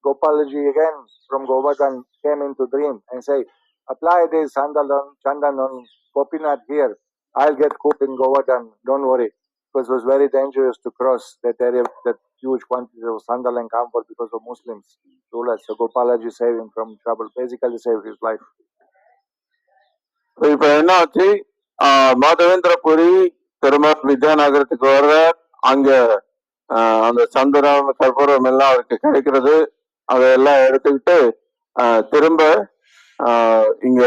Gopalji again from Govardhan came into dream and said, apply this sandal on Chandan on Gopinath here. I'll get cooked in Govardhan, don't worry. Because it was very dangerous to cross that area, that huge quantity of sandal and camphor because of Muslims rulers. So Gopalaji saved him from trouble, basically saved his life. இப்ப என்ன ஆச்சு, மாதவேந்திர புரி திரும்ப வித்யாநகரத்துக்கு வர்ற, அங்க அந்த சந்தனம் கற்பூரம் எல்லாம் அவருக்கு கிடைக்கிறது, அதையெல்லாம் எடுத்துக்கிட்டு திரும்ப இங்க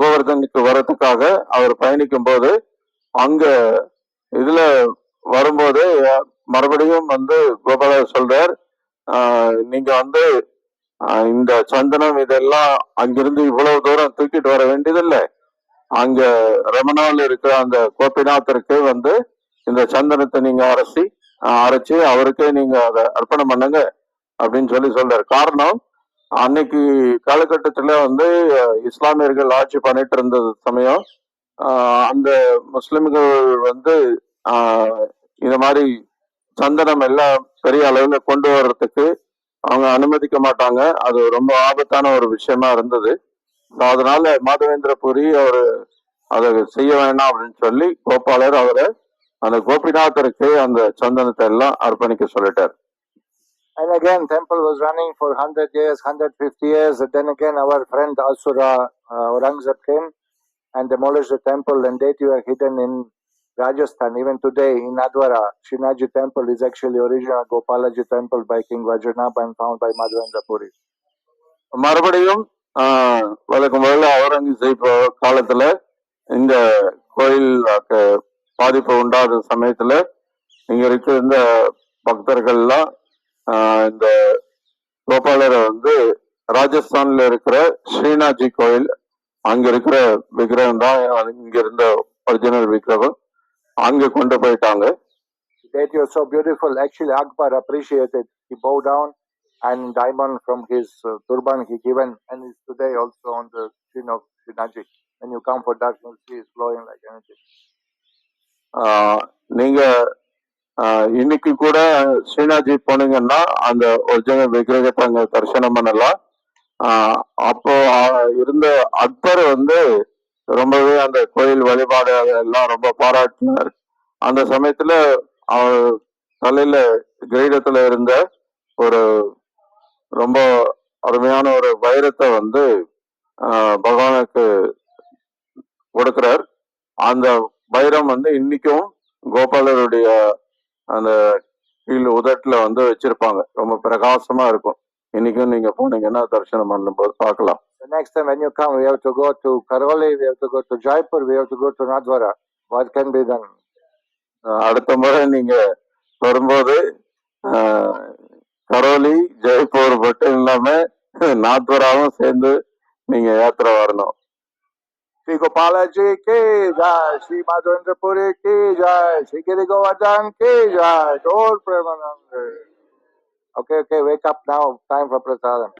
கோவர்தனுக்கு வர்றதுக்காக அவர் பயணிக்கும் போது அங்க இதுல வரும்போது மறுபடியும் வந்து கோபாலர் சொல்றார், நீங்க வந்து இந்த சந்தனம் இதெல்லாம் அங்கிருந்து இவ்வளவு தூரம் தூக்கிட்டு வர வேண்டியதில்லை, அங்க ரமணாவில் இருக்கிற அந்த கோபிநாத்திற்கு வந்து இந்த சந்தனத்தை நீங்க அரைச்சி அவருக்கே நீங்க அதை அர்ப்பணம் பண்ணுங்க அப்படின்னு சொல்லி சொல்றாரு. காரணம், அன்னைக்கு காலகட்டத்துல வந்து இஸ்லாமியர்கள் ஆட்சி பண்ணிட்டு இருந்த சமயம் அந்த முஸ்லிம்கள் வந்து இந்த மாதிரி சந்தனம் எல்லாம் பெரிய அளவுல கொண்டு வர்றதுக்கு அவங்க அனுமதிக்க மாட்டாங்க, அது ரொம்ப ஆபத்தான ஒரு விஷயமா இருந்தது. அதனால மாதவேந்திர புரி அவரு அதை செய்ய வேண்டாம் அப்படின்னு சொல்லி கோபாலர் அவரை அந்த கோபிநாதருக்கு அந்த சந்தனத்தை எல்லாம் அர்ப்பணிக்க சொல்லிட்டார். And again, temple was running for 100 years, 150 years. And then again, our friend Asura Aurangzeb came and demolished the temple, and they were hidden in Rajasthan. Even today, in Adwara, Srinaji temple is actually original Gopalaji temple by King Vajranabha and found by Madhavendra Puri. மறுபடியும் வழக்கம் போல அவுரங்கசீப் காலத்துல இந்த கோயில் பாதிப்பு உண்டாத சமயத்துல இங்க இருக்க இந்த பக்தர்கள்லாம் இந்த கோபாலரை வந்து ராஜஸ்தான்ல இருக்கிற ஸ்ரீநாத்ஜி கோயில் அங்க இருக்கிற விக்கிரகம் தான் இங்க இருந்த ஒரிஜினல் விக்கிரகம் அங்க கொண்டு போயிட்டாங்க. That was so beautiful. Actually, Akbar appreciated. He bowed down and diamond from his turban he given, and is today also on the screen of Srinathji. When you come for darshan, see it's flowing like anything. நீங்க இன்னைக்கு கூட ஸ்ரீநாத்ஜி போனீங்கன்னா அந்த original விக்கிரகத்தை அங்க தரிசனம் பண்ணலாம். அப்போ இருந்த அக்பர் வந்து ரொம்பவே அந்த கோயில் வழிபாடு எல்லாம் ரொம்ப பாராட்டினார். அந்த சமயத்துல அவர் தலையில கிரீடத்துல இருந்த ஒரு ரொம்ப அருமையான ஒரு வைரத்தை வந்து பகவானுக்கு கொடுக்கிறார். அந்த வைரம் வந்து இன்னைக்கும் கோபாலருடைய அந்த கீழ் உதட்டுல வந்து வச்சிருப்பாங்க. ரொம்ப பிரகாசமா இருக்கும். இன்னைக்கும் நீங்க போனீங்கன்னா தரிசனம் பண்ணும்போது பார்க்கலாம். The next time when you come, we have to go to Karoli, we have to go to Jaipur, we have to go to Nathdwara. What can be done? அடுத்த முறை நீங்க வரும்போது கரோலி, ஜெய்ப்பூர் மட்டும் இல்லாம நாத்வராவும் சேர்ந்து நீங்க யாத்திரை வரணும். Shri Gopala Ji ki jai, Shri Madhavendra Puri ki jai, Shri Giri Govardhan ki jai, Gaur Premanande. Okay, wake up now. Time for prasadam.